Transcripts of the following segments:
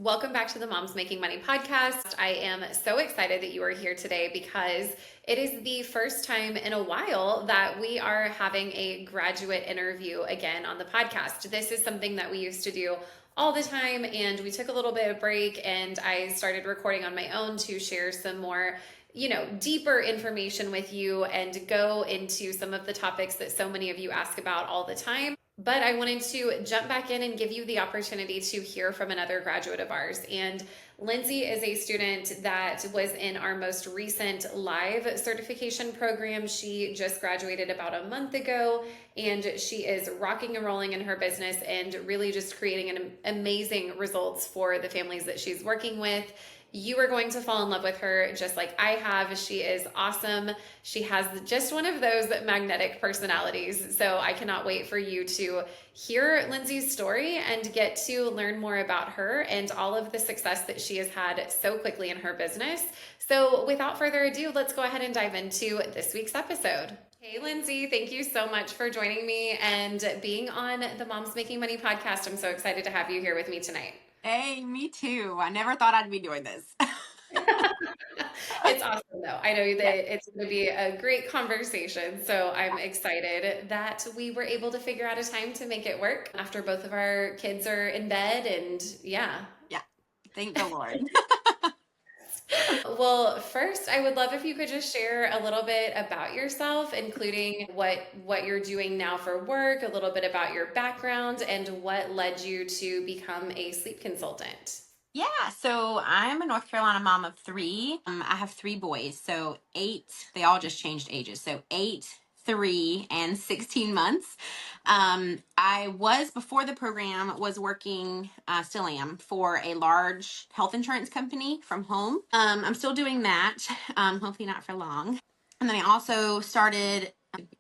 Welcome back to the Moms Making Money podcast. I am so excited that you are here today because it is the first time in a while that we are having a graduate interview again on the podcast. This is something that we used to do all the time, and we took a little bit of break, and I started recording on my own to share some more deeper information with you and go into some of the topics that so many of you ask about all the time. But I wanted to jump back in and give you the opportunity to hear from another graduate of ours. And Lindsey is a student that was in our most recent live certification program. She just graduated about a month ago, and she is rocking and rolling in her business and really just creating amazing results for the families that she's working with. You are going to fall in love with her just like I have. She is awesome. She has just one of those magnetic personalities. So I cannot wait for you to hear Lindsey's story and get to learn more about her and all of the success that she has had so quickly in her business. So without further ado, let's go ahead and dive into this week's episode. Hey, Lindsey, thank you so much for joining me and being on the Moms Making Money podcast. I'm so excited to have you here with me tonight. Hey, me too. I never thought I'd be doing this. It's awesome though. I know that it's going to be a great conversation. So I'm excited that we were able to figure out a time to make it work after both of our kids are in bed. And yeah. Yeah. Thank the Lord. Well, first, I would love if you could just share a little bit about yourself, including what you're doing now for work, a little bit about your background, and what led you to become a sleep consultant. Yeah, so I'm a North Carolina mom of three. I have three boys, so they all just changed ages. So 8, 3, and 16 months. Before the program, was working, still am, for a large health insurance company from home. I'm still doing that, hopefully not for long. And then I also started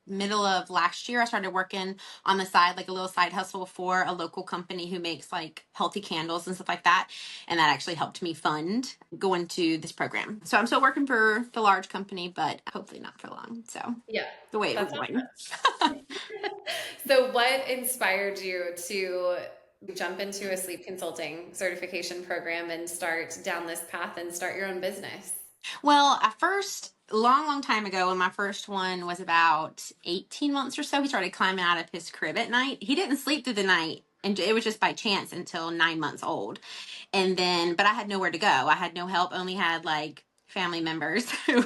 middle of last year, I started working on the side, like a little side hustle for a local company who makes like healthy candles and stuff like that. And that actually helped me fund going to this program. So I'm still working for the large company, but hopefully not for long. So Yeah, the way it was that's going. awesome. So what inspired you to jump into a sleep consulting certification program and start down this path and start your own business? Well, at first, long time ago, when my first one was about 18 months or so, he started climbing out of his crib at night. He didn't sleep through the night, and it was just by chance until 9 months old. And then, but I had nowhere to go. I had no help, only had like family members who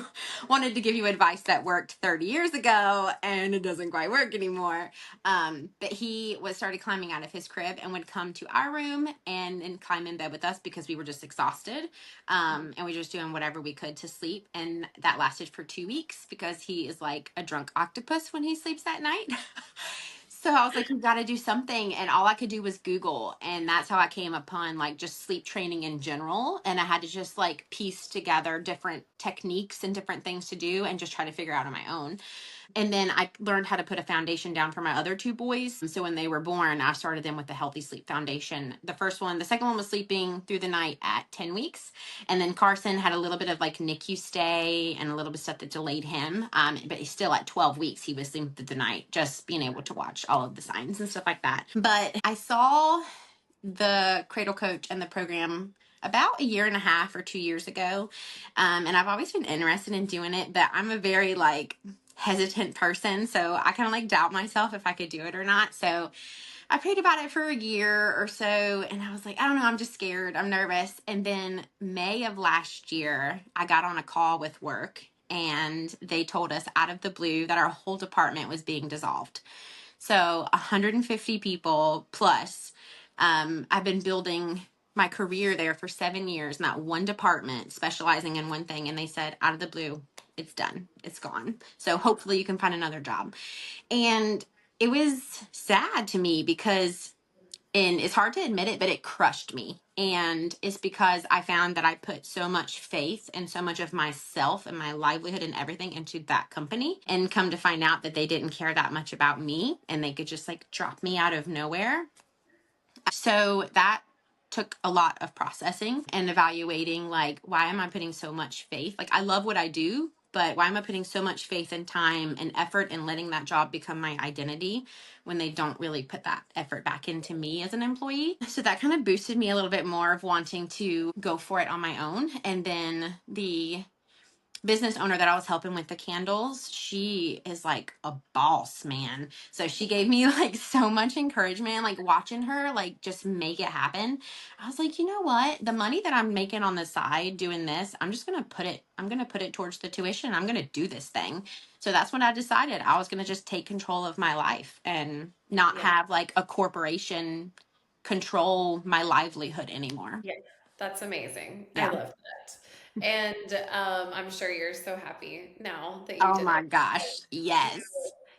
wanted to give you advice that worked 30 years ago and it doesn't quite work anymore. But he was started climbing out of his crib and would come to our room and then climb in bed with us because we were just exhausted. And we were just doing whatever we could to sleep. And that lasted for 2 weeks because he is like a drunk octopus when he sleeps at night. So I was like, you got to do something. And all I could do was Google. And that's how I came upon like just sleep training in general. And I had to just like piece together different techniques and different things to do and just try to figure out on my own. And then I learned how to put a foundation down for my other two boys. So when they were born, I started them with the healthy sleep foundation. The second one was sleeping through the night at 10 weeks. And then Carson had a little bit of like NICU stay and a little bit of stuff that delayed him. But he's still at 12 weeks, he was sleeping through the night, just being able to watch all of the signs and stuff like that. But I saw the Cradle Coach and the program about a year and a half or 2 years ago. And I've always been interested in doing it, but I'm a very like hesitant person. So I kind of like doubt myself if I could do it or not. So I prayed about it for a year or so and I was like, I don't know, I'm just scared. I'm nervous. And then May of last year, I got on a call with work and they told us out of the blue that our whole department was being dissolved. So 150 people plus. I've been building my career there for 7 years, not one department specializing in one thing. And they said, out of the blue, it's done. It's gone. So hopefully you can find another job. And it was sad to me because, and it's hard to admit it, but it crushed me. And it's because I found that I put so much faith and so much of myself and my livelihood and everything into that company, and come to find out that they didn't care that much about me and they could just like drop me out of nowhere. So that took a lot of processing and evaluating, like, why am I putting so much faith? Like, I love what I do, but why am I putting so much faith and time and effort in letting that job become my identity when they don't really put that effort back into me as an employee? So that kind of boosted me a little bit more of wanting to go for it on my own. And then the business owner that I was helping with the candles, she is like a boss, man. So she gave me like so much encouragement, like watching her like just make it happen. I was like, you know what? The money that I'm making on the side doing this, I'm gonna put it towards the tuition. I'm gonna do this thing. So that's when I decided I was gonna just take control of my life and not Yeah. have like a corporation control my livelihood anymore. Yeah. That's amazing. I Yeah. love that. And I'm sure you're so happy now that you Oh did it. my gosh. You, Yes.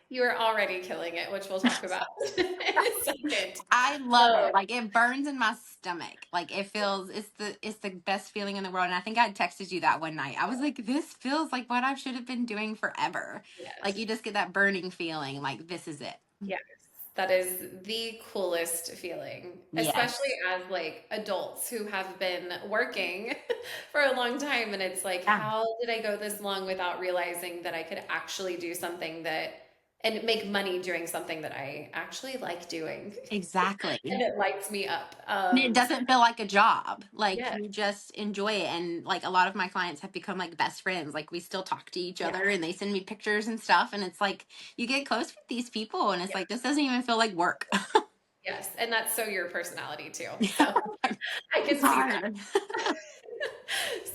you are already killing it, which we'll talk about in a second. I love it. Um, Like it burns in my stomach. Like it feels it's the best feeling in the world. And I think I texted you that one night. I was like, this feels like what I should have been doing forever. yes. Like you just get that burning feeling like this is it. Yes. That is the coolest feeling, especially Yes. as like adults who have been working for a long time. And it's like, Yeah, how did I go this long without realizing that I could actually do something that and make money doing something that I actually like doing? And exactly. it lights me up. And it So doesn't feel like a job. Like yeah, you just enjoy it. And like a lot of my clients have become like best friends. Like we still talk to each yeah, other and they send me pictures and stuff. And it's like you get close with these people and it's yeah, like this doesn't even feel like work. yes. And that's so your personality too. So I It's can see that. hard.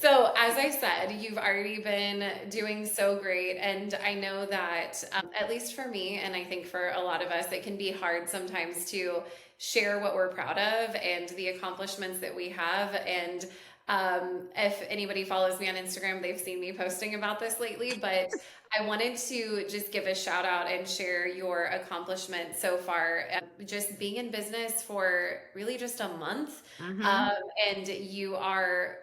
So, as I said, you've already been doing so great. And I know that, at least for me, and I think for a lot of us, it can be hard sometimes to share what we're proud of and the accomplishments that we have. And if anybody follows me on Instagram, they've seen me posting about this lately. But I wanted to just give a shout out and share your accomplishment so far. Just being in business for really just a month. Hmm. Um, and you are,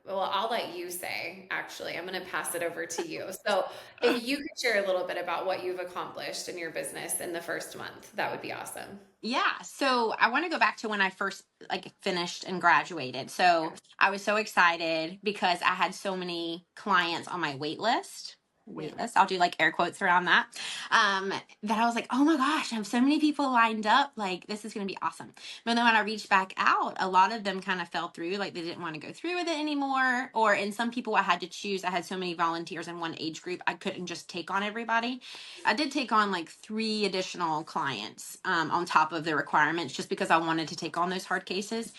well, I'll let you say, actually. I'm going to pass it over to you. So, if you could share a little bit about what you've accomplished in your business in the first month, that would be awesome. Yeah. So I want to go back to when I first like finished and graduated. So Yeah. I was so excited because I had so many clients on my wait list. Yeah. Wait list. I'll do like air quotes around that. That I was like, oh my gosh, I have so many people lined up. Like this is gonna be awesome. But then when I reached back out, a lot of them kind of fell through. Like they didn't want to go through with it anymore. Or in some people I had to choose. I had so many volunteers in one age group, I couldn't just take on everybody. I did take on like 3 additional clients on top of the requirements just because I wanted to take on those hard cases.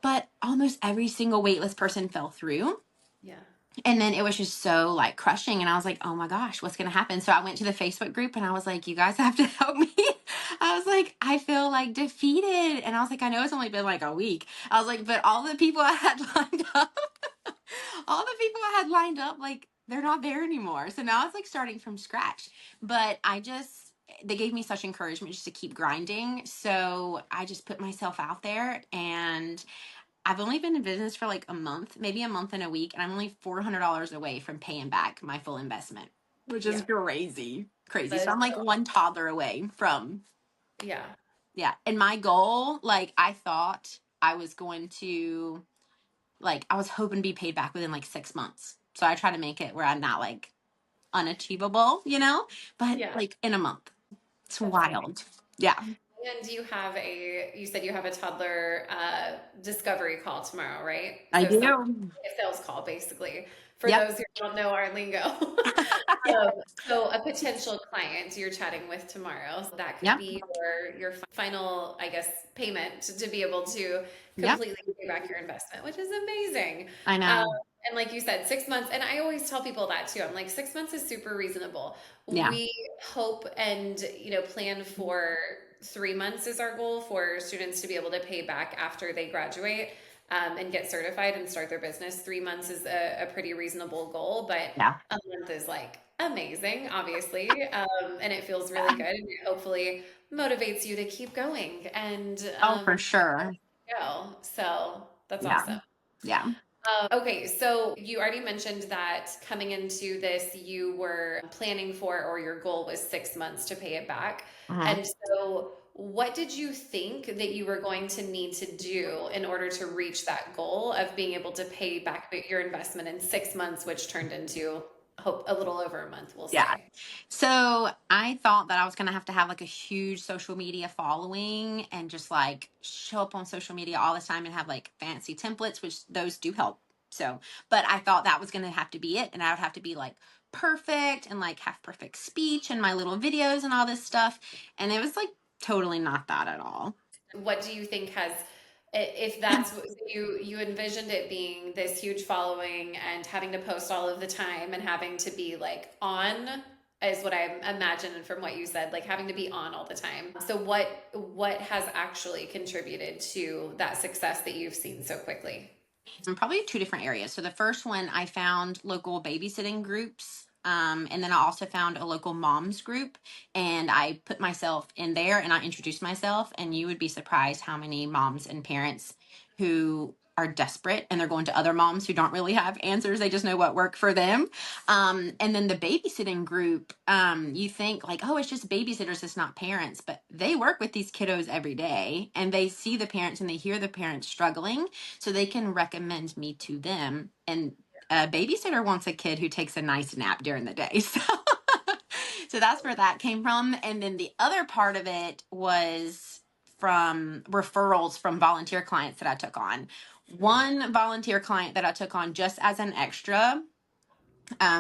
But almost every single waitlist person fell through. Yeah. And then it was just so like crushing. And I was like, oh my gosh, what's going to happen? So I went to the Facebook group and I was like, you guys have to help me. I was like, I feel like defeated. And I was like, I know it's only been like a week. I was like, but all the people I had lined up, all the people I had lined up, like they're not there anymore. So now it's like starting from scratch. But they gave me such encouragement just to keep grinding. So I just put myself out there and I've only been in business for like a month, maybe a month and a week. And I'm only $400 away from paying back my full investment, which is Yeah. crazy, crazy. That So is I'm like so, one toddler away from, yeah. yeah. And my goal, like I thought I was going to like I was hoping to be paid back within like 6 months. So I try to make it where I'm not like unachievable, but Yeah. like in a month. It's That's amazing. wild. Yeah, And you said you have a toddler discovery call tomorrow, right? I So some do. a sales call basically for Yep. those who don't know our lingo. Yeah. So a potential client you're chatting with tomorrow, so that could Yep. be your final, I guess, payment to be able to Yep. completely pay back your investment, which is amazing. I Um, know. and like you said, 6 months, and I always tell people that too. I'm like, 6 months is super reasonable. Yeah. We hope and plan for 3 months is our goal for students to be able to pay back after they graduate and get certified and start their business. 3 months is a pretty reasonable goal, but Yeah. a month is like amazing, obviously, and it feels really good, and it hopefully motivates you to keep going and Oh, for sure. go. So that's Yeah. awesome. Yeah. Okay, so you already mentioned that coming into this, you were planning for, or your goal was 6 months to pay it back. Mhm. And so, what did you think that you were going to need to do in order to reach that goal of being able to pay back your investment in 6 months, which turned into hope a little over a month, we'll Yeah. say. So I thought that I was going to have like a huge social media following and just like show up on social media all the time and have like fancy templates, which those do help. So, but I thought that was going to have to be it. And I would have to be like perfect and like have perfect speech and my little videos and all this stuff. And it was like totally not that at all. What do you think has, if that's what you envisioned it being this huge following and having to post all of the time and having to be like on, is what I imagined from what you said, like having to be on all the time. So what has actually contributed to that success that you've seen so quickly? Probably two different areas. So the first one, I found local babysitting groups. And then I also found a local moms group, and I put myself in there and I introduced myself. And you would be surprised how many moms and parents who are desperate and they're going to other moms who don't really have answers. They just know what worked for them. And then the babysitting group, you think like, oh, it's just babysitters, it's not parents, but they work with these kiddos every day and they see the parents and they hear the parents struggling, so they can recommend me to them. And a babysitter wants a kid who takes a nice nap during the day. So that's where that came from. And then the other part of it was from referrals from volunteer clients that I took on. One volunteer client that I took on just as an extra,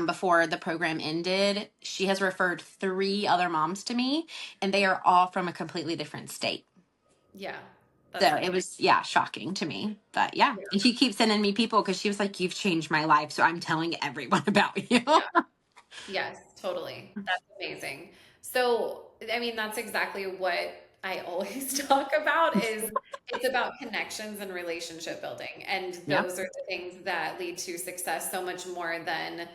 before the program ended, she has referred 3 other moms to me, and they are all from a completely different state. Yeah, that's So it amazing. was, yeah, shocking to me. But yeah. And she keeps sending me people because she was like, you've changed my life. So I'm telling everyone about you. Yeah. Yes, totally. That's amazing. So, I mean, that's exactly what I always talk about is it's about connections and relationship building. And Yeah. those are the things that lead to success so much more than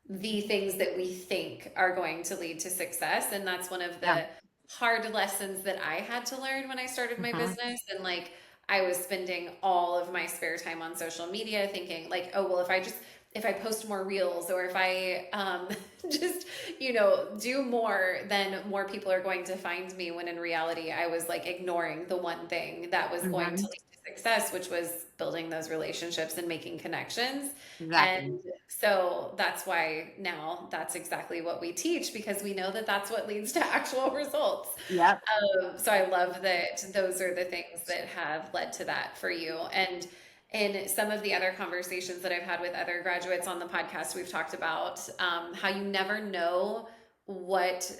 the things that we think are going to lead to success. And that's one of Yeah. the hard lessons that I had to learn when I started my Hmm. business. And like I was spending all of my spare time on social media thinking like, oh, well, if I post more reels or if I just, do more, then more people are going to find me. When in reality, I was like ignoring the one thing that was going to Hmm. lead to success, which was building those relationships and making connections. Exactly. And so that's why now that's exactly what we teach because we know that that's what leads to actual results. Yep. So I love that those are the things that have led to that for you. And in some of the other conversations that I've had with other graduates on the podcast, we've talked about how you never know what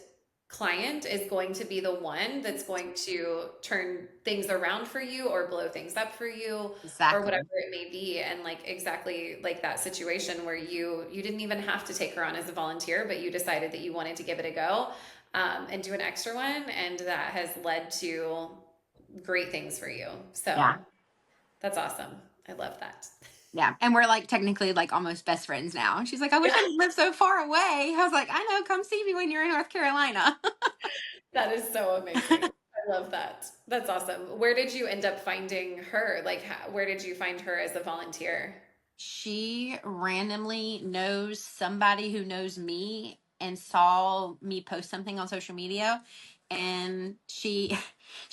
client is going to be the one that's going to turn things around for you or blow things up for you or whatever Exactly. it may be. And like exactly like that situation where you didn't even have to take her on as a volunteer, but you decided that you wanted to give it a go, and do an extra one, and that has led to great things for you. So Yeah. that's awesome. I love that. Yeah. And we're like technically like almost best friends now. And she's like, I wish Yeah, I didn't live so far away. I was like, I know, come see me when you're in North Carolina. that is so amazing. I love that. That's awesome. Where did you end up finding her? Like, where did you find her as a volunteer? She randomly knows somebody who knows me and saw me post something on social media, and she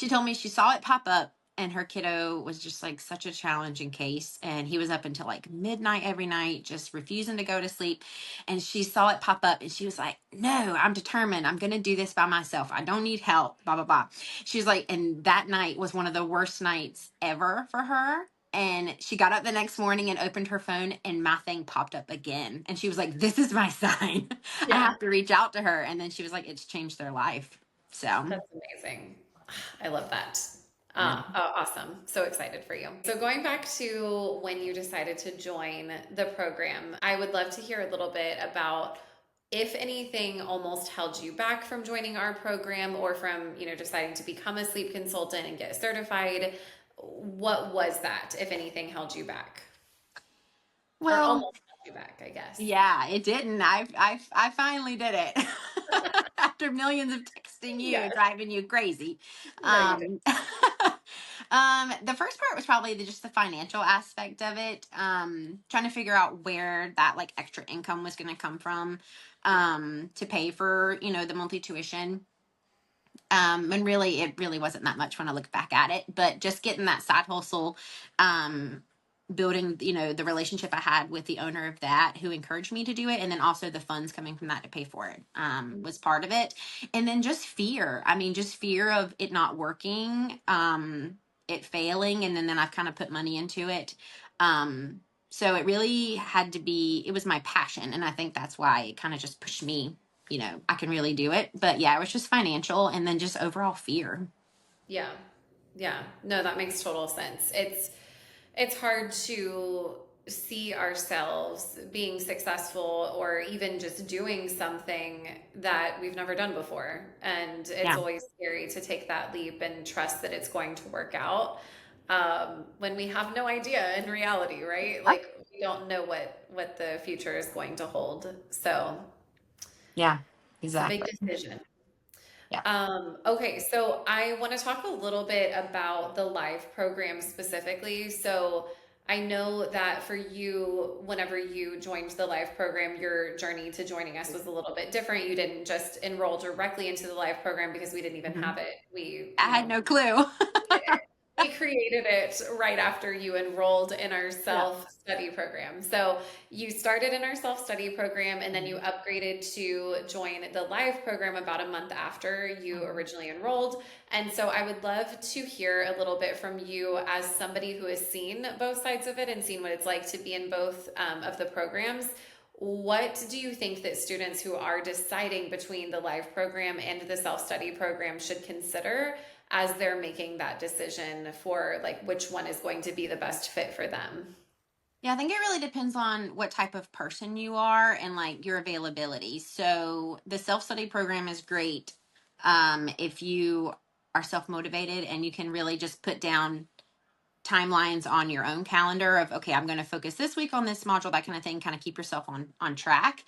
told me she saw it pop up, and her kiddo was just like such a challenging case, and he was up until like midnight every night just refusing to go to sleep, and she saw it pop up and she was like, no, I'm determined, I'm going to do this by myself, I don't need help, blah blah blah. She's like, and that night was one of the worst nights ever for her, and she got up the next morning and opened her phone, and my thing popped up again. And she was like, this is my sign. I Yeah, have to reach out to her. And then she was like, it's changed their life. So, that's amazing. I love that. yeah. Oh, awesome. So excited for you. So, going back to when you decided to join the program, I would love to hear a little bit about if anything almost held you back from joining our program or from, deciding to become a sleep consultant and get certified. What was that, if anything, held you back? Or Well, almost held you back, I guess. yeah, it didn't. I finally did it after millions of texting you, Yes. driving you crazy. No, you did. Um, the first part was probably just the financial aspect of it. Trying to figure out where that like extra income was going to come from, to pay for, the monthly tuition. And really, it really wasn't that much when I look back at it, but just getting that side hustle, um, building, the relationship I had with the owner of that who encouraged me to do it. And then also the funds coming from that to pay for it was part of it. And then just fear. I mean, just fear of it not working, it failing. And then I've kind of put money into it. So it really had to be, it was my passion. And I think that's why it kind of just pushed me, I can really do it. But yeah, it was just financial and then just overall fear. Yeah. Yeah. No, that makes total sense. It's hard to see ourselves being successful or even just doing something that we've never done before. And it's Yeah. always scary to take that leap and trust that it's going to work out. When we have no idea in reality, right? Like we don't know what the future is going to hold. So Yeah, it's a big exactly. decision. Yeah. Okay, so I want to talk a little bit about the live program specifically. So I know that for you, whenever you joined the live program, your journey to joining us was a little bit different. You didn't just enroll directly into the live program because we didn't even Mhm. have it. We, I had no clue. we created it right after you enrolled in our Yeah. self-study program. So you started in our self-study program and then you Mhm. upgraded to join the live program about a month after you Mhm. originally enrolled. And so I would love to hear a little bit from you as somebody who has seen both sides of it and seen what it's like to be in both of the programs. What do you think that students who are deciding between the live program and the self-study program should consider as they're making that decision for like which one is going to be the best fit for them? Yeah, I think it really depends on what type of person you are and like your availability. So the self-study program is great if you are self-motivated and you can really just put down timelines on your own calendar of, okay, I'm going to focus this week on this module, that kind of thing, kind of keep yourself on track.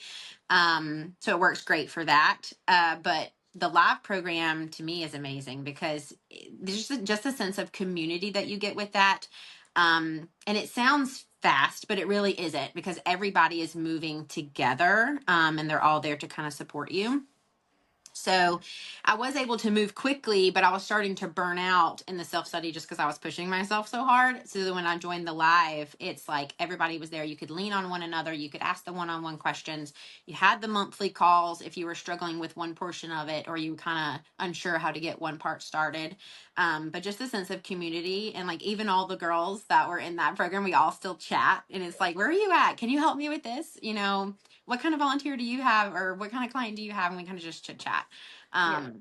So it works great for that. But the live program to me is amazing because there's just a sense of community that you get with that. And it sounds fast, but it really isn't, because everybody is moving together, and they're all there to kind of support you. So I was able to move quickly, but I was starting to burn out in the self study just because I was pushing myself so hard. So that when I joined the live, it's like everybody was there. You could lean on one another. You could ask the one on one questions. You had the monthly calls if you were struggling with one portion of it or you kind of unsure how to get one part started. But just a sense of community. And like even all the girls that were in that program, we all still chat. And it's like, where are you at? Can you help me with this? What kind of volunteer do you have, or what kind of client do you have? And we kind of just chit chat. Yeah.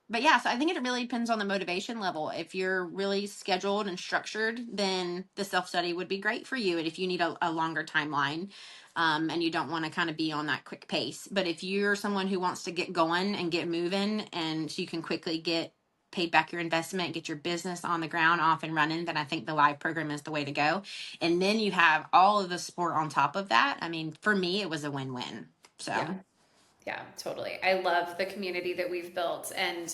But yeah, so I think it really depends on the motivation level. If you're really scheduled and structured, then the self study would be great for you. And if you need a longer timeline, and you don't want to kind of be on that quick pace. But if you're someone who wants to get going and get moving, and so you can quickly get paid back your investment, get your business on the ground, off and running, then I think the live program is the way to go. And then you have all of the support on top of that. I mean, for me, it was a win-win. Yeah. So Yeah, totally. I love the community that we've built, and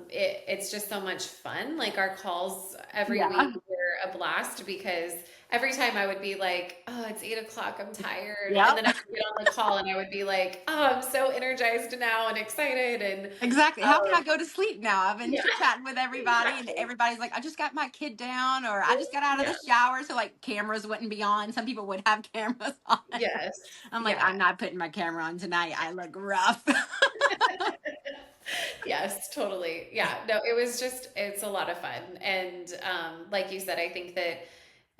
it's just so much fun. Like our calls every yeah. week were a blast because every time I would be like, "Oh, it's 8 o'clock, I'm tired," and Yep. then I would get on the call and I would be like, "Oh, I'm so energized now and excited," and Exactly. How can um, I go to sleep now? I've been yeah, chit chatting with everybody, and exactly, everybody's like, I just got my kid down, or I just got out of the yeah, shower. So, like, cameras wouldn't be on. Some people would have cameras on. yes, I'm like, yeah. I'm not putting my camera on tonight. I look rough. Yes, totally. Yeah, no, it's a lot of fun. And like you said, I think that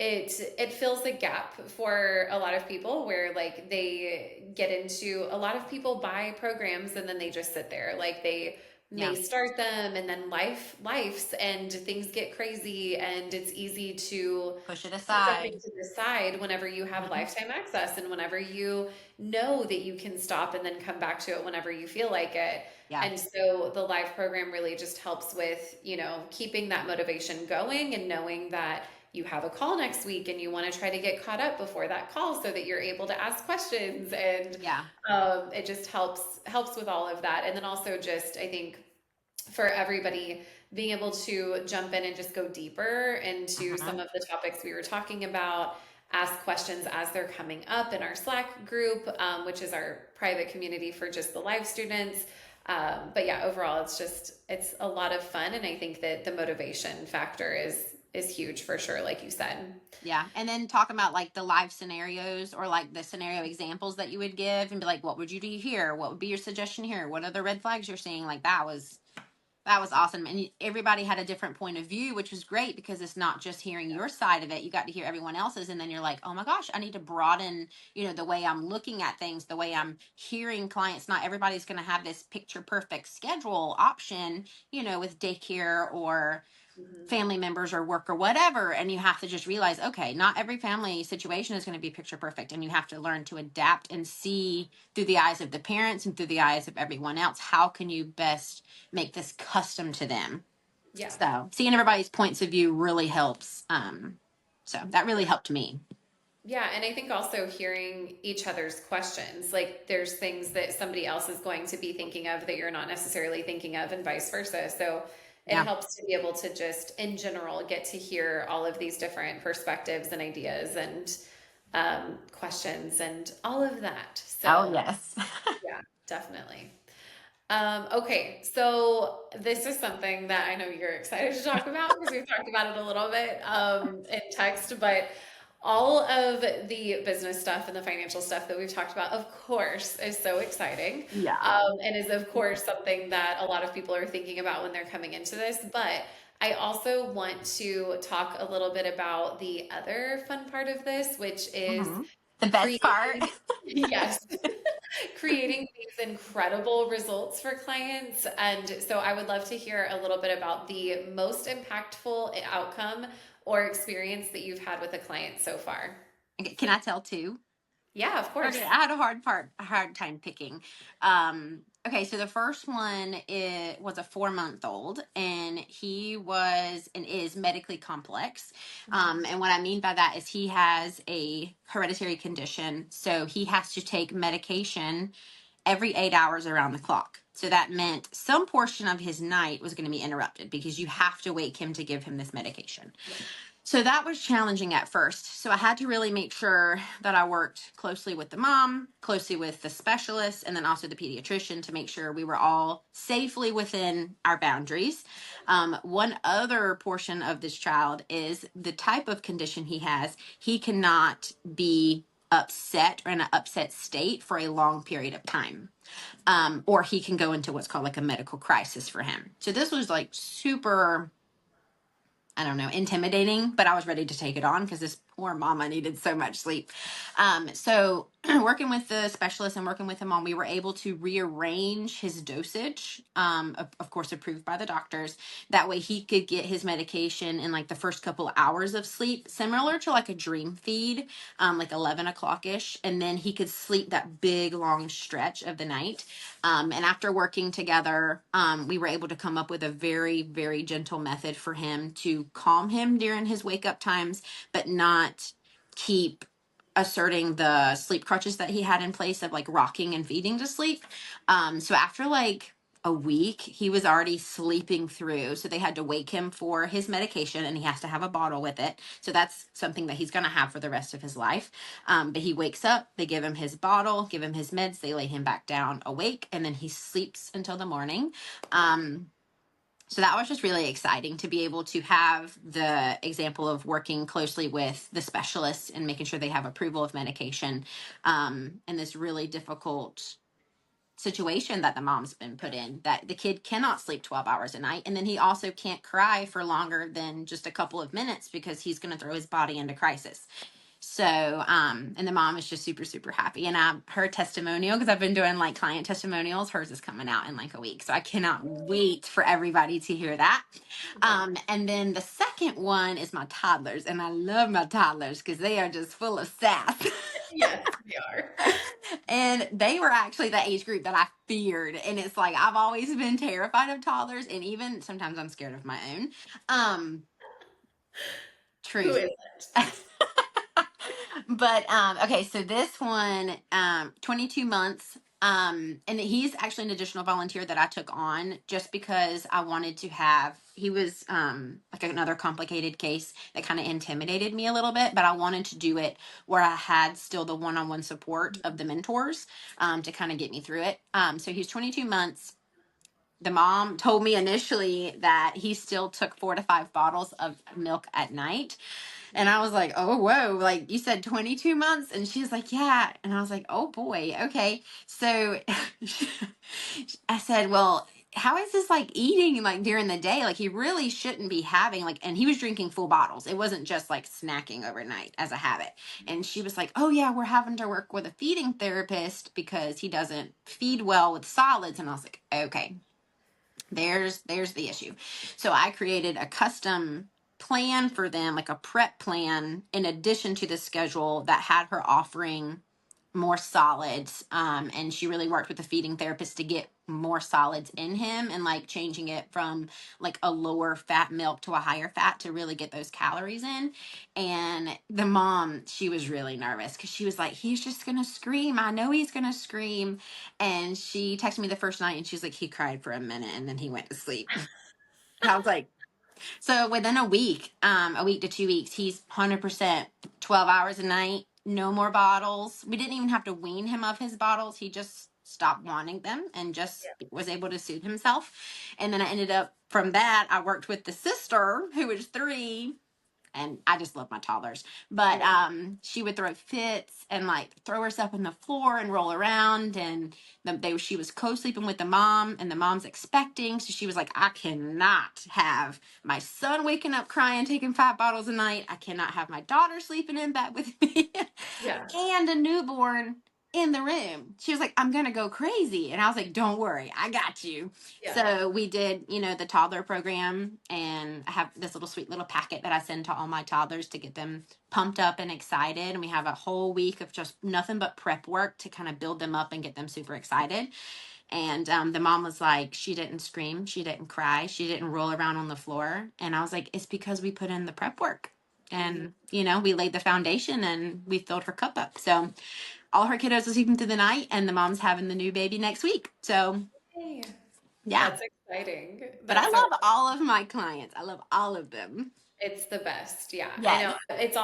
it fills the gap for a lot of people where like they get into a lot of people buy programs and then they just sit there. Like they may Yeah. start them and then life's and things get crazy and it's easy to Push it put something aside. to the side whenever you have Mhm. lifetime access and whenever you know that you can stop and then come back to it whenever you feel like it. Yeah. And so the live program really just helps with, keeping that motivation going and knowing that you have a call next week and you want to try to get caught up before that call so that you're able to ask questions and Yeah. it just helps with all of that. And then also just I think for everybody being able to jump in and just go deeper into Uh-huh. some of the topics we were talking about, ask questions as they're coming up in our Slack group, which is our private community for just the live students. But yeah, overall, it's a lot of fun, and I think that the motivation factor is is huge for sure, like you said. Yeah. And then talk about like the live scenarios or like the scenario examples that you would give and be like, what would you do here? What would be your suggestion here? What are the red flags you're seeing? Like that was awesome. And everybody had a different point of view, which was great because it's not just hearing your side of it. You got to hear everyone else's. And then you're like, oh my gosh, I need to broaden, the way I'm looking at things, the way I'm hearing clients. Not everybody's going to have this picture perfect schedule option, with daycare or Mhm. family members or work or whatever. And you have to just realize, okay, not every family situation is going to be picture perfect. And you have to learn to adapt and see through the eyes of the parents and through the eyes of everyone else. How can you best make this custom to them? Yeah. So seeing everybody's points of view really helps. So that really helped me. Yeah, and I think also hearing each other's questions, like there's things that somebody else is going to be thinking of that you're not necessarily thinking of, and vice versa. So it Yeah. helps to be able to just, in general, get to hear all of these different perspectives and ideas and questions and all of that. Oh, So, yes. yeah, definitely. Okay, so this is something that I know you're excited to talk about because we've talked about it a little bit in text, but all of the business stuff and the financial stuff that we've talked about, of course, is so exciting. Yeah. And is, of course, something that a lot of people are thinking about when they're coming into this. But I also want to talk a little bit about the other fun part of this, which is Hmm. The best part. creating, yes, creating these incredible results for clients. And so I would love to hear a little bit about the most impactful outcome or experience that you've had with a client so far. Okay, can I tell two? Yeah, of course. Okay, I had a hard time picking. Okay, so the first one it was a 4 month old, and he was and is medically complex. And what I mean by that is he has a hereditary condition, so he has to take medication every 8 hours around the clock. So that meant some portion of his night was going to be interrupted because you have to wake him to give him this medication. Yeah. So that was challenging at first. So I had to really make sure that I worked closely with the mom, closely with the specialist, and then also the pediatrician to make sure we were all safely within our boundaries. One other portion of this child is the type of condition he has. He cannot be upset or in an upset state for a long period of time. Or he can go into what's called like a medical crisis for him. So this was like super, I don't know, intimidating, but I was ready to take it on because this poor mama needed so much sleep. So working with the specialist and working with him on, we were able to rearrange his dosage, of course, approved by the doctors. That way he could get his medication in like the first couple hours of sleep, similar to like a dream feed, like 11 o'clock ish. And then he could sleep that big long stretch of the night. And after working together, we were able to come up with a very, very gentle method for him to calm him during his wake up times, but not keep asserting the sleep crutches that he had in place of like rocking and feeding to sleep. So after like a week, he was already sleeping through. So they had to wake him for his medication and he has to have a bottle with it. So that's something that he's going to have for the rest of his life. But he wakes up, they give him his bottle, give him his meds, they lay him back down awake, and then he sleeps until the morning. So that was just really exciting to be able to have the example of working closely with the specialists and making sure they have approval of medication in this really difficult situation that the mom's been put in, that the kid cannot sleep 12 hours a night, and then he also can't cry for longer than just a couple of minutes because he's going to throw his body into crisis. So, and the mom is just super, super happy. And her testimonial, because I've been doing like client testimonials, hers is coming out in like a week. So I cannot wait for everybody to hear that. Yeah. And then the second one is my toddlers. And I love my toddlers because they are just full of sass. Yes, they are. And they were actually the age group that I feared. And it's like, I've always been terrified of toddlers. And even sometimes I'm scared of my own. Um, Who Truth. is But okay, so this one 22 months, and he's actually an additional volunteer that I took on just because I wanted to have, he was like another complicated case that kind of intimidated me a little bit, but I wanted to do it where I had still the one-on-one support of the mentors to kind of get me through it. So he's 22 months. the mom told me initially that he still took 4 to 5 bottles of milk at night. And I was like, oh, whoa, like you said 22 months. And she was like, yeah. And I was like, oh boy, okay. So I said, well, how is this like eating like during the day? Like he really shouldn't be having like, and he was drinking full bottles. It wasn't just like snacking overnight as a habit. And she was like, oh yeah, we're having to work with a feeding therapist because he doesn't feed well with solids. And I was like, okay, there's the issue. So I created a custom plan for them, like a prep plan in addition to the schedule that had her offering more solids. And she really worked with the feeding therapist to get more solids in him and like changing it from like a lower fat milk to a higher fat to really get those calories in. And the mom, she was really nervous because she was like, he's just gonna scream, I know he's gonna scream. And she texted me the first night and she's like, he cried for a minute and then he went to sleep. I was like, so within a week to 2 weeks, he's 100% 12 hours a night, no more bottles. We didn't even have to wean him of his bottles. He just stopped wanting them and just was able to soothe himself. And then I ended up from that, I worked with the sister who was 3, and I just love my toddlers. But she would throw fits and like throw herself on the floor and roll around. And she was co-sleeping with the mom, and the mom's expecting. So she was like, I cannot have my son waking up crying, taking 5 bottles a night. I cannot have my daughter sleeping in bed with me, Yeah. and a newborn in the room. She was like, I'm gonna go crazy. And I was like, don't worry, I got you. Yeah. So we did, the toddler program, and I have this little sweet little packet that I send to all my toddlers to get them pumped up and excited. And we have a whole week of just nothing but prep work to kind of build them up and get them super excited. And the mom was like, she didn't scream, she didn't cry, she didn't roll around on the floor. And I was like, it's because we put in the prep work. And, we laid the foundation and we filled her cup up. So all her kiddos are sleeping through the night, and the mom's having the new baby next week. So, Hey, yeah. that's exciting. But I That's so love all of my clients. I love all of them. It's the best. Yeah. I Yes. know. It's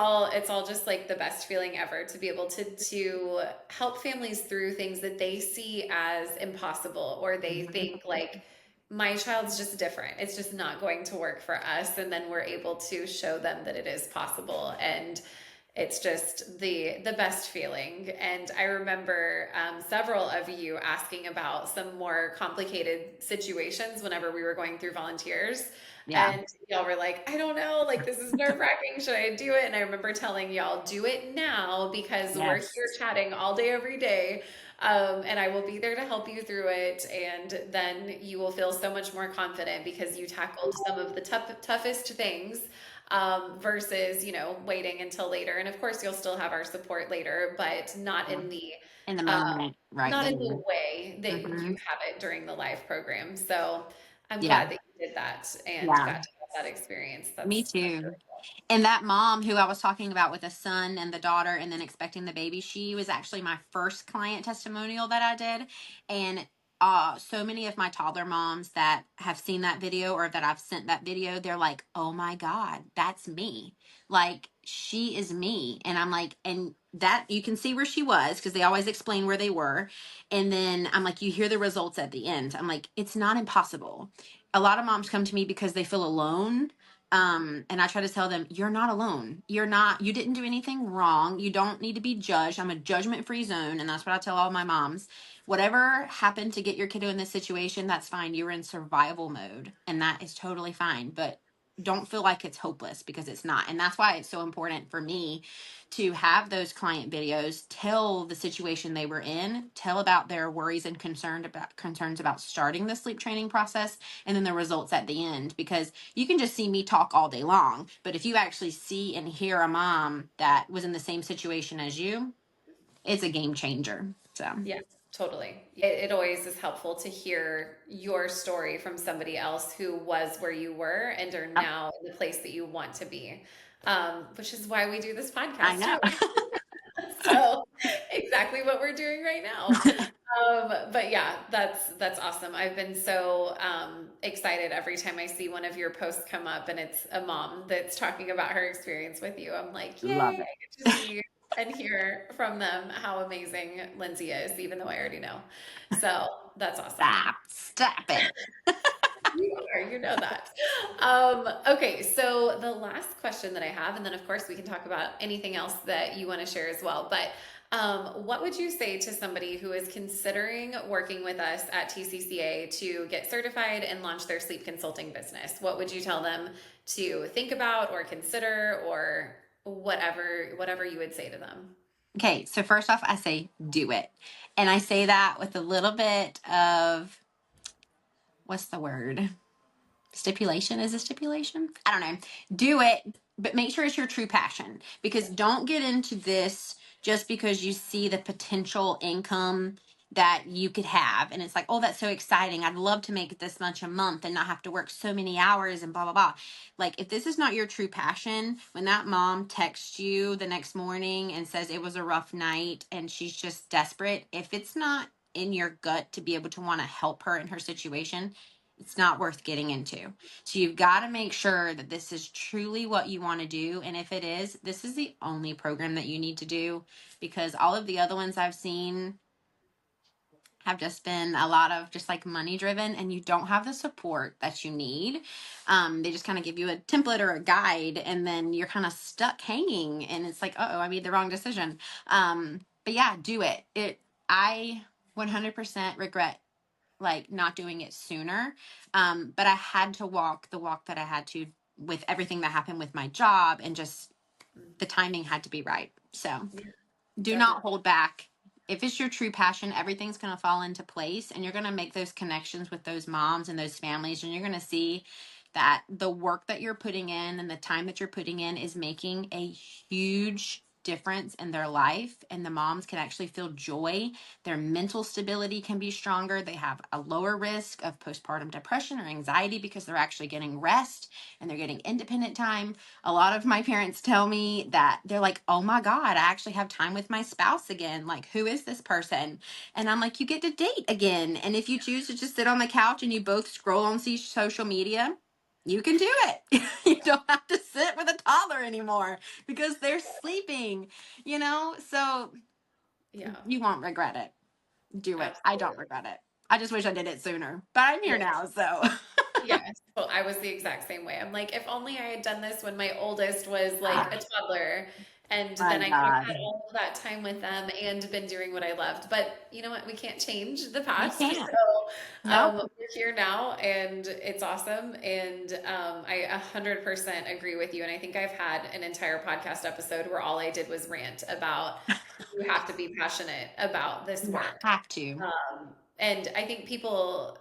all just like the best feeling ever to be able to help families through things that they see as impossible, or they Mhm. think like my child's just different. It's just not going to work for us, and then we're able to show them that it is possible. And it's just the best feeling. And I remember several of you asking about some more complicated situations whenever we were going through volunteers. Yeah. And y'all were like, I don't know, like this is nerve-wracking. Should I do it? And I remember telling y'all, do it now because we're here Yes. chatting all day, every day. And I will be there to help you through it. And then you will feel so much more confident because you tackled some of the toughest things, versus, waiting until later. And of course, you'll still have our support later, but not Yeah. in the In the uh, moment, right not in there. the way that you Hmm. have it during the live program. So I'm Yeah. glad that you did that and Yeah. got to have that experience. Me That's too. really cool. And that mom who I was talking about with the son and the daughter and then expecting the baby, she was actually my first client testimonial that I did. And so many of my toddler moms that have seen that video or that I've sent that video, they're like, oh my God, that's me. Like, she is me. And I'm like, and that you can see where she was because they always explain where they were. And then I'm like, you hear the results at the end. I'm like, it's not impossible. A lot of moms come to me because they feel alone, and I try to tell them, you're not alone. You didn't do anything wrong. You don't need to be judged. I'm a judgment free zone. And that's what I tell all my moms. Whatever happened to get your kiddo in this situation, that's fine. You're in survival mode, and that is totally fine. But don't feel like it's hopeless because it's not. And that's why it's so important for me to have those client videos, tell the situation they were in, tell about their worries and concerns about starting the sleep training process, and then the results at the end. Because you can just see me talk all day long, but if you actually see and hear a mom that was in the same situation as you, it's a game changer. So Yes, totally. It always is helpful to hear your story from somebody else who was where you were and are yep, now in the place that you want to be, which is why we do this I podcast know. too. So exactly what we're doing right now. But yeah, that's awesome. I've been so excited every time I see one of your posts come up and it's a mom that's talking about her experience with you. I'm like, Love yay, it. I get to see and hear from them how amazing Lindsay is, even though I already know. So that's awesome. Stop it. You are, you know that. Okay, so the last question that I have, and then of course we can talk about anything else that you want to share as well. But what would you say to somebody who is considering working with us at TCCA to get certified and launch their sleep consulting business? What would you tell them to think about or consider or whatever you would say to them? Okay, so first off, I say do it. And I say that with a little bit of, what's the word? Stipulation. Is a stipulation? I don't know. Do it, but make sure it's your true passion, because don't get into this just because you see the potential income that you could have, and it's like, oh, that's so exciting, I'd love to make this much a month and not have to work so many hours and blah blah blah. Like, if this is not your true passion, when that mom texts you the next morning and says it was a rough night and she's just desperate, if it's not in your gut to be able to want to help her in her situation, it's not worth getting into. So you've got to make sure that this is truly what you want to do. And if it is, this is the only program that you need to do, because all of the other ones I've seen have just been a lot of just like money driven, and you don't have the support that you need. They just kind of give you a template or a guide, and then you're kind of stuck hanging, and it's like, oh, I made the wrong decision. But yeah, do it. I 100% regret like not doing it sooner. But I had to walk the walk that I had to with everything that happened with my job, and just the timing had to be right. So Yeah, do not definitely. hold back. If it's your true passion, everything's going to fall into place, and you're going to make those connections with those moms and those families, and you're going to see that the work that you're putting in and the time that you're putting in is making a huge difference in their life, and the moms can actually feel joy. Their mental stability can be stronger. They have a lower risk of postpartum depression or anxiety because they're actually getting rest and they're getting independent time. A lot of my parents tell me that they're like, oh my God, I actually have time with my spouse again. Like, who is this person? And I'm like, you get to date again. And if you choose to just sit on the couch and you both scroll on social media, you can do it. You don't have to sit with a toddler anymore because they're sleeping, So Yeah, you won't regret it. Do it. I don't absolutely. regret it. I just wish I did it sooner, but I'm here Yeah. now. So, Yes, well, I was the exact same way. I'm like, if only I had done this when my oldest was like a oh toddler, and my then I could have had God, all of that time with them and been doing what I loved. But you know what? We can't change the you past. can't. So Nope. we're here now, and it's awesome. And I 100% agree with you. And I think I've had an entire podcast episode where all I did was rant about you have to be passionate about this You work. have to. And I think people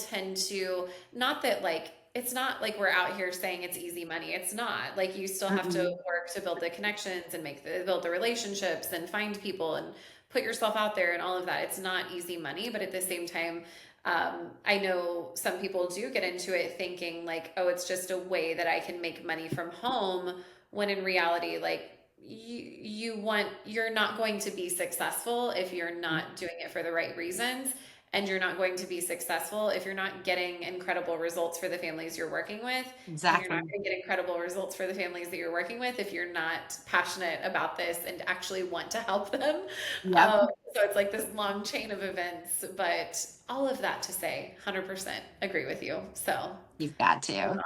tend to, not that like it's not like we're out here saying it's easy money. It's not. Like you still have to Mm-mm. work to build the connections and build the relationships and find people and put yourself out there and all of that. It's not easy money, but at the same time, I know some people do get into it thinking like, oh, it's just a way that I can make money from home, when in reality, like you're not going to be successful if you're not doing it for the right reasons, and you're not going to be successful if you're not getting incredible results for the families you're working with, and you're not Exactly. going to get incredible results for the families that you're working with if you're not passionate about this and actually want to help them. Yep. So it's like this long chain of events, but all of that to say 100% agree with you. So You've got to.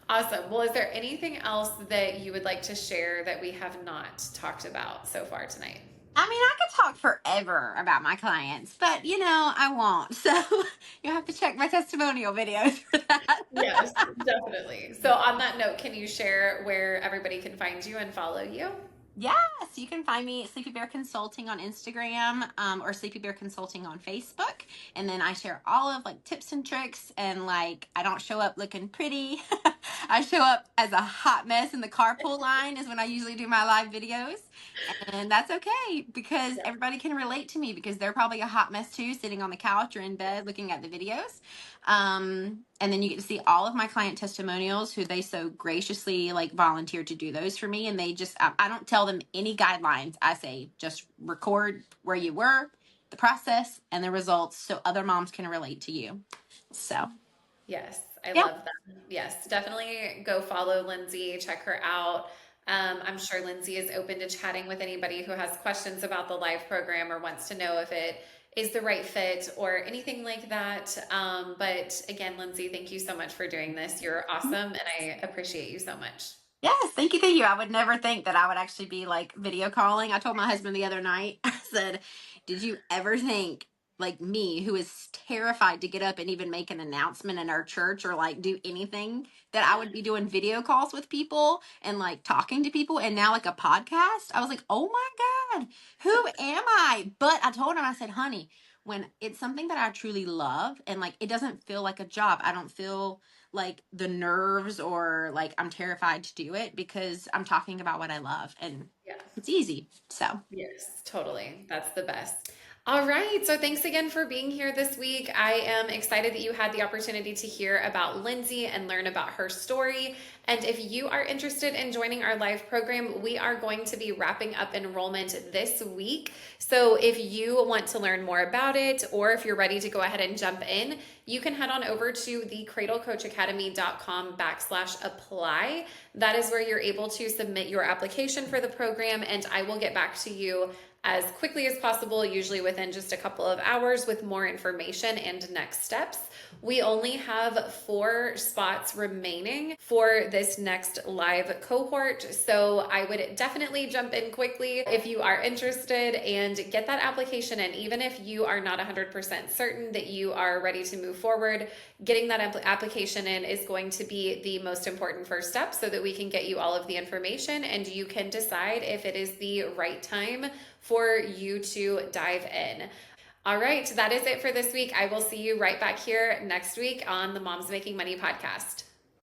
awesome. Well, is there anything else that you would like to share that we have not talked about so far tonight? I mean, I could talk forever about my clients, but I won't. So you'll have to check my testimonial videos for that. Yes, definitely. So, on that note, can you share where everybody can find you and follow you? Yes, you can find me at Sleepy Bear Consulting on Instagram, or Sleepy Bear Consulting on Facebook. And then I share all of like tips and tricks, and like I don't show up looking pretty. I show up as a hot mess in the carpool line is when I usually do my live videos. And that's okay because Yeah. everybody can relate to me because they're probably a hot mess too, sitting on the couch or in bed looking at the videos. And then you get to see all of my client testimonials who they so graciously like volunteered to do those for me. And they just, I don't tell them any guidelines. I say, just record where you were, the process, and the results so other moms can relate to you. So, Yes, I yeah. love that. Yes, definitely go follow Lindsay, check her out. I'm sure Lindsay is open to chatting with anybody who has questions about the live program or wants to know if it is the right fit or anything like that. But again, Lindsay, thank you so much for doing this. You're awesome, and I appreciate you so much. Yes, thank you, thank you. I would never think that I would actually be like video calling. I told my husband the other night, I said, did you ever think like me, who is terrified to get up and even make an announcement in our church or like do anything, that I would be doing video calls with people and like talking to people and now like a podcast? I was like, oh my God, who am I? But I told him, I said, honey, when it's something that I truly love and like it doesn't feel like a job, I don't feel like the nerves or like I'm terrified to do it because I'm talking about what I love and Yes. it's easy. So, Yes, totally. That's the best. All right. So thanks again for being here this week. I am excited that you had the opportunity to hear about Lindsay and learn about her story. And if you are interested in joining our live program, we are going to be wrapping up enrollment this week. So if you want to learn more about it, or if you're ready to go ahead and jump in, you can head on over to the cradlecoachacademy.com/apply. That is where you're able to submit your application for the program, and I will get back to you as quickly as possible, usually within just a couple of hours, with more information and next steps. We only have 4 spots remaining for this next live cohort, so I would definitely jump in quickly if you are interested and get that application in. Even if you are not 100% certain that you are ready to move forward, getting that application in is going to be the most important first step so that we can get you all of the information and you can decide if it is the right time for you to dive in. All right, that is it for this week. I will see you right back here next week on the Moms Making Money podcast.